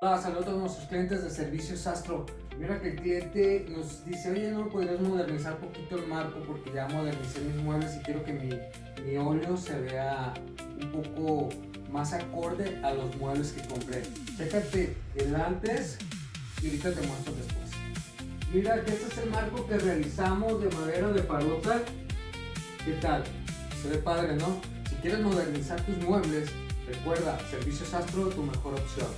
Hola, saludos a todos nuestros clientes de Servicios Astro. Mira que el cliente nos dice, oye, ¿no podrías modernizar un poquito el marco? Porque ya modernicé mis muebles y quiero que mi óleo se vea un poco más acorde a los muebles que compré. Chécate el antes y ahorita te muestro después. Mira que este es el marco que realizamos de madera de parota. ¿Qué tal? Se ve padre, ¿no? Si quieres modernizar tus muebles, recuerda, Servicios Astro, tu mejor opción.